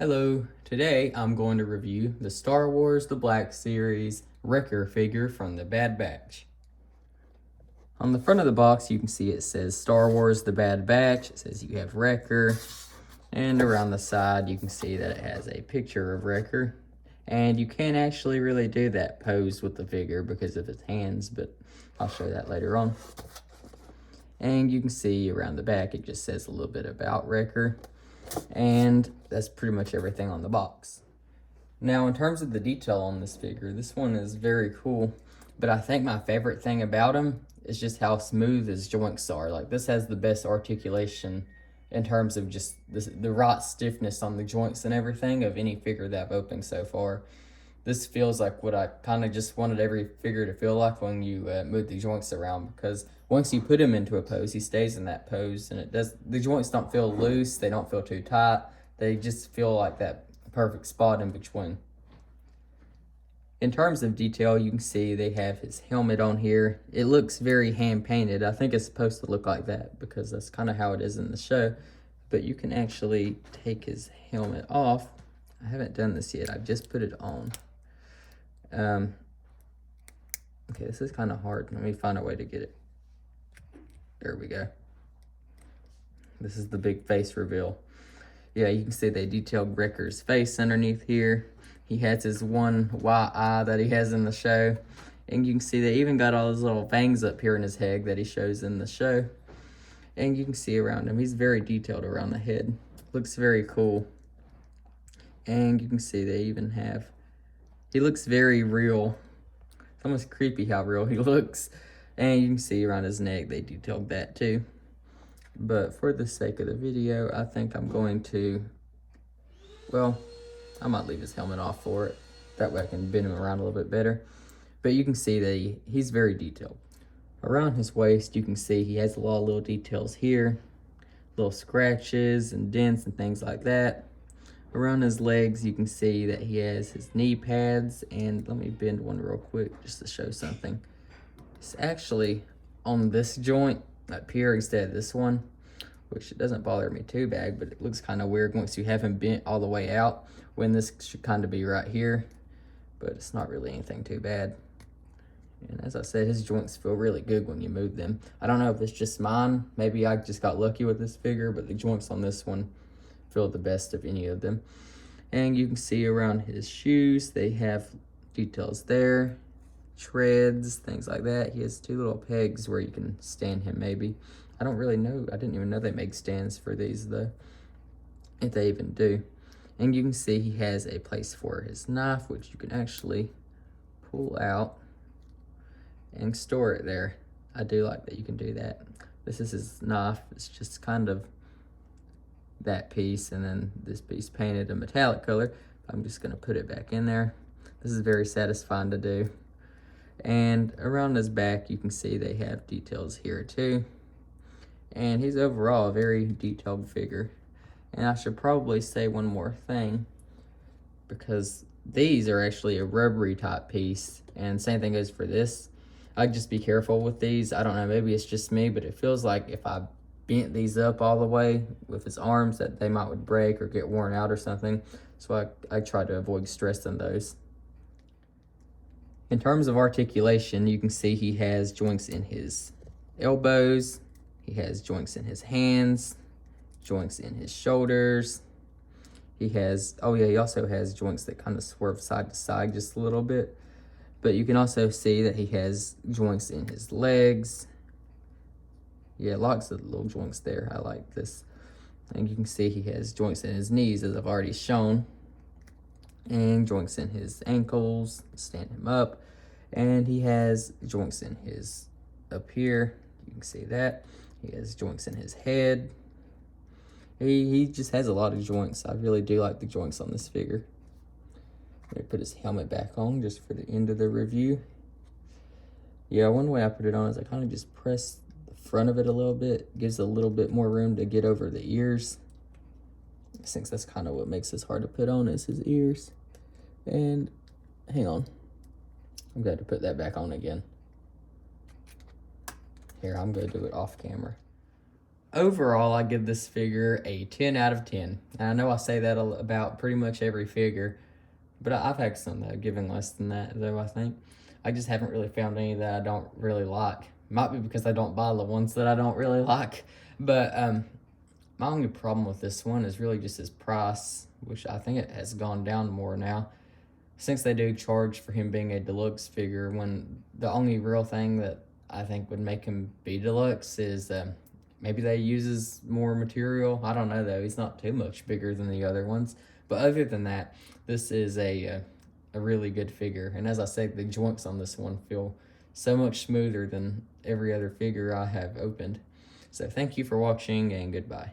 Hello, today I'm going to review the Star Wars The Black Series Wrecker figure from the Bad Batch. On the front of the box you can see it says Star Wars The Bad Batch. It says you have Wrecker, and around the side you can see that it has a picture of Wrecker. And you can't actually really do that pose with the figure because of his hands, but I'll show that later on. And you can see around the back it just says a little bit about Wrecker. And that's pretty much everything on the box. Now, in terms of the detail on this figure, this one is very cool, but I think my favorite thing about him is just how smooth his joints are. Like, this has the best articulation in terms of just the right stiffness on the joints and everything of any figure that I've opened so far. This feels like what I kind of just wanted every figure to feel like when you move the joints around, because once you put him into a pose, he stays in that pose, and the joints don't feel loose, they don't feel too tight, they just feel like that perfect spot in between. In terms of detail, you can see they have his helmet on here. It looks very hand painted. I think it's supposed to look like that because that's kind of how it is in the show, but you can actually take his helmet off. I haven't done this yet, I've just put it on. Okay, this is kind of hard. Let me find a way to get it. There we go. This is the big face reveal. Yeah, you can see they detailed Wrecker's face underneath here. He has his one white eye that he has in the show. And you can see they even got all his little fangs up here in his head that he shows in the show. And you can see around him, he's very detailed around the head. Looks very cool. And you can see they even have, he looks very real. It's almost creepy how real he looks. And you can see around his neck, they detailed that too. But for the sake of the video, I think I'm going to, well, I might leave his helmet off for it. That way I can bend him around a little bit better. But you can see that he's very detailed. Around his waist, you can see he has a lot of little details here. Little scratches and dents and things like that. Around his legs, you can see that he has his knee pads. And let me bend one real quick just to show something. It's actually on this joint up here instead of this one, which it doesn't bother me too bad, but it looks kind of weird once you have him bent all the way out, when this should kind of be right here, but it's not really anything too bad. And as I said, his joints feel really good when you move them. I don't know if it's just mine, maybe I just got lucky with this figure, but the joints on this one feel the best of any of them. And you can see around his shoes, they have details there, treads, things like that. He has two little pegs where you can stand him maybe. I don't really know. I didn't even know they make stands for these though, if they even do. And you can see he has a place for his knife, which you can actually pull out and store it there. I do like that you can do that. This is his knife. It's just kind of that piece, and then this piece painted a metallic color. I'm just gonna put it back in there. This is very satisfying to do. And around his back, you can see they have details here too. And he's overall a very detailed figure. And I should probably say one more thing, because these are actually a rubbery type piece, and same thing goes for this. I'd just be careful with these. I don't know, maybe it's just me, but it feels like if I bent these up all the way with his arms, that they might would break or get worn out or something. So I try to avoid stressing those. In terms of articulation, you can see he has joints in his elbows, he has joints in his hands, joints in his shoulders. He has, oh yeah, he also has joints that kind of swerve side to side just a little bit. But you can also see that he has joints in his legs. Yeah, lots of little joints there. I like this. And you can see he has joints in his knees, as I've already shown. And joints in his ankles, stand him up. And he has joints in his, up here, you can see that. He has joints in his head. He just has a lot of joints. I really do like the joints on this figure. Let me put his helmet back on just for the end of the review. Yeah, one way I put it on is I kind of just press the front of it a little bit. Gives a little bit more room to get over the ears. I think that's kind of what makes this hard to put on, is his ears. And hang on, I'm going to put that back on again. Here, I'm going to do it off camera. overall, I give this figure a 10 out of 10. And I know I say that about pretty much every figure, but I've had some that have given less than that, though, I think. I just haven't really found any that I don't really like. Might be because I don't buy the ones that I don't really like. But my only problem with this one is really just his price, which I think it has gone down more now, since they do charge for him being a deluxe figure, when the only real thing that I think would make him be deluxe is maybe they uses more material. I don't know, though. He's not too much bigger than the other ones. But other than that, this is a really good figure. And as I said, the joints on this one feel so much smoother than every other figure I have opened. So thank you for watching, and goodbye.